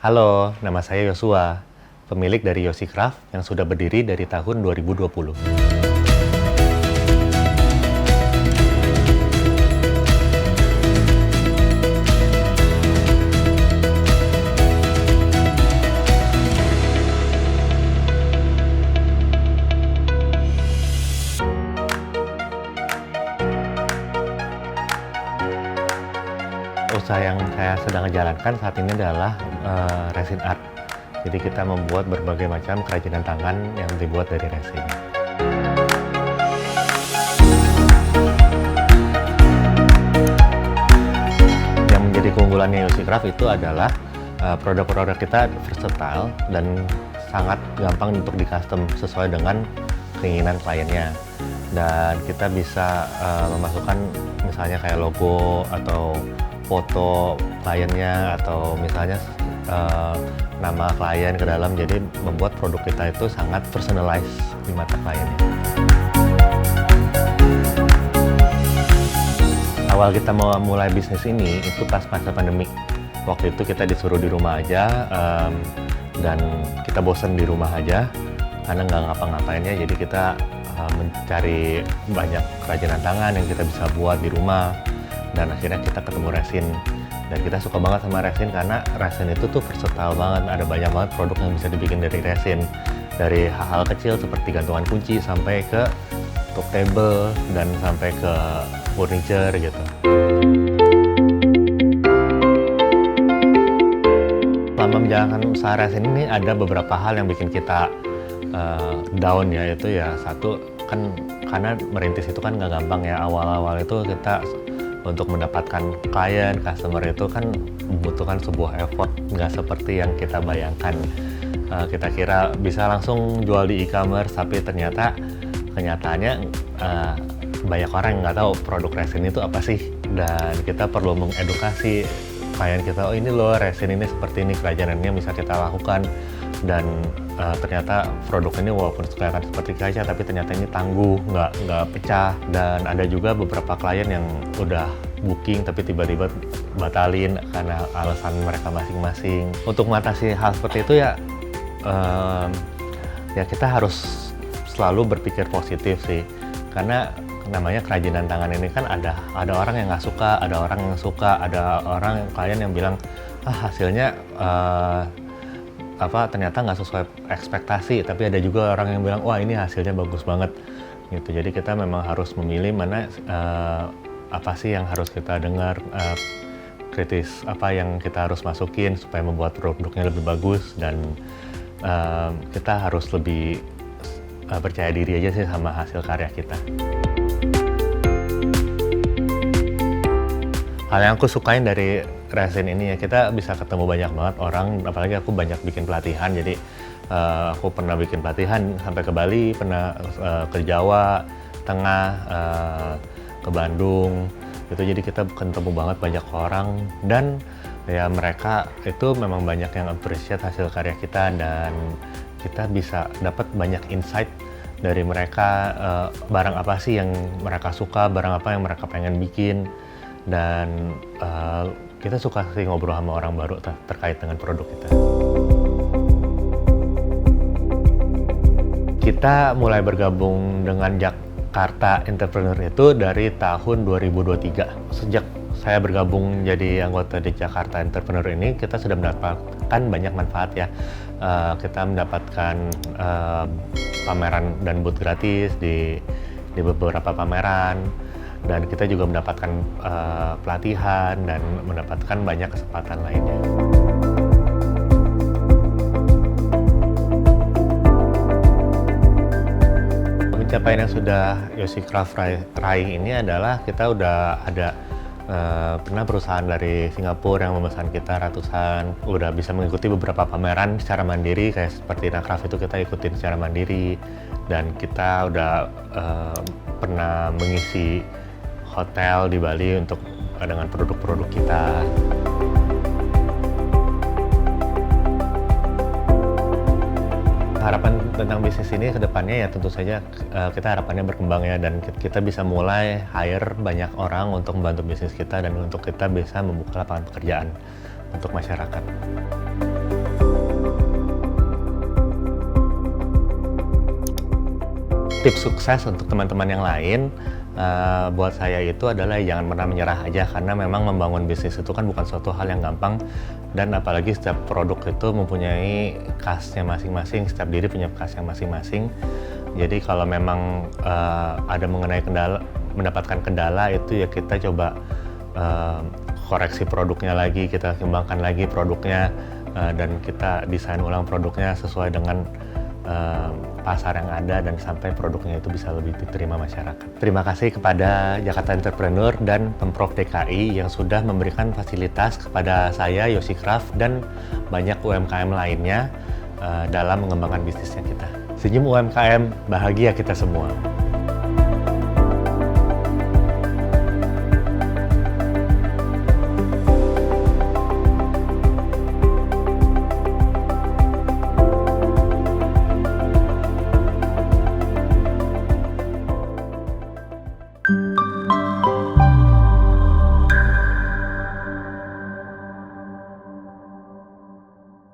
Halo, nama saya Yosua, pemilik dari Yosi Craft yang sudah berdiri dari tahun 2020. Usaha yang saya sedang jalankan saat ini adalah resin art. Jadi kita membuat berbagai macam kerajinan tangan yang dibuat dari resin. Yang menjadi keunggulannya Yosi Craft itu adalah produk-produk kita versatile dan sangat gampang untuk di-custom sesuai dengan keinginan kliennya. Dan kita bisa memasukkan misalnya kayak logo atau foto kliennya atau misalnya nama klien ke dalam, jadi membuat produk kita itu sangat personalized di mata kliennya. Awal kita mau mulai bisnis ini itu pas masa pandemi. Waktu itu kita disuruh di rumah aja dan kita bosen di rumah aja karena nggak ngapa-ngapainnya, jadi kita mencari banyak kerajinan tangan yang kita bisa buat di rumah. Dan akhirnya kita ketemu resin, dan kita suka banget sama resin karena resin itu tuh versatile banget, ada banyak banget produk yang bisa dibikin dari resin, dari hal-hal kecil seperti gantungan kunci sampai ke top table dan sampai ke furniture gitu. Selama menjalankan usaha resin ini ada beberapa hal yang bikin kita down ya, yaitu ya satu kan karena merintis itu kan nggak gampang ya, awal-awal itu kita untuk mendapatkan klien, customer itu kan membutuhkan sebuah effort, nggak seperti yang kita bayangkan. Kita kira bisa langsung jual di e-commerce, tapi ternyata kenyataannya banyak orang yang nggak tahu produk resin itu apa sih. Dan kita perlu mengedukasi klien kita, oh ini loh resin ini seperti ini, kerajinannya bisa kita lakukan. Dan ternyata produk ini walaupun kelihatan seperti kaca, tapi ternyata ini tangguh, nggak pecah. Dan ada juga beberapa klien yang udah booking tapi tiba-tiba batalin karena alasan mereka masing-masing. Untuk mengatasi hal seperti itu ya kita harus selalu berpikir positif sih, karena namanya kerajinan tangan ini kan ada orang yang nggak suka, ada orang yang suka, ada orang klien yang bilang hasilnya ternyata nggak sesuai ekspektasi, tapi ada juga orang yang bilang wah ini hasilnya bagus banget gitu. Jadi kita memang harus memilih mana apa sih yang harus kita dengar, kritis apa yang kita harus masukin supaya membuat produknya lebih bagus. Dan kita harus lebih percaya diri aja sih sama hasil karya kita. Hal yang aku sukain dari resin ini ya, kita bisa ketemu banyak banget orang, apalagi aku banyak bikin pelatihan. Jadi aku pernah bikin pelatihan sampai ke Bali, pernah ke Jawa Tengah, ke Bandung gitu. Jadi kita ketemu banget banyak orang, dan ya mereka itu memang banyak yang appreciate hasil karya kita, dan kita bisa dapat banyak insight dari mereka, barang apa sih yang mereka suka, barang apa yang mereka pengen bikin. Dan kita suka sih ngobrol sama orang baru terkait dengan produk kita. Kita mulai bergabung dengan Jakarta Entrepreneur itu dari tahun 2023. Sejak saya bergabung jadi anggota di Jakarta Entrepreneur ini, kita sudah mendapatkan banyak manfaat ya. Kita mendapatkan pameran dan booth gratis di beberapa pameran. Dan kita juga mendapatkan pelatihan dan mendapatkan banyak kesempatan lainnya. Pencapaian yang sudah Yosi Craft raih ini adalah kita udah ada pernah perusahaan dari Singapura yang memesan kita ratusan, udah bisa mengikuti beberapa pameran secara mandiri, kayak seperti Nakraf itu kita ikutin secara mandiri. Dan kita udah pernah mengisi hotel di Bali untuk dengan produk-produk kita. Harapan tentang bisnis ini ke depannya ya tentu saja kita harapannya berkembang ya, dan kita bisa mulai hire banyak orang untuk membantu bisnis kita dan untuk kita bisa membuka lapangan pekerjaan untuk masyarakat. tips sukses untuk teman-teman yang lain buat saya itu adalah jangan pernah menyerah aja, karena memang membangun bisnis itu kan bukan suatu hal yang gampang, dan apalagi setiap produk itu mempunyai khasnya masing-masing, setiap diri punya khasnya masing-masing. Jadi kalau memang ada mendapatkan kendala itu ya kita coba koreksi produknya lagi, kita kembangkan lagi produknya, dan kita desain ulang produknya sesuai dengan pasar yang ada dan sampai produknya itu bisa lebih diterima masyarakat. Terima kasih kepada Jakarta Entrepreneur dan Pemprov DKI yang sudah memberikan fasilitas kepada saya, Yosi Craft, dan banyak UMKM lainnya dalam mengembangkan bisnisnya kita. Senyum UMKM, bahagia kita semua.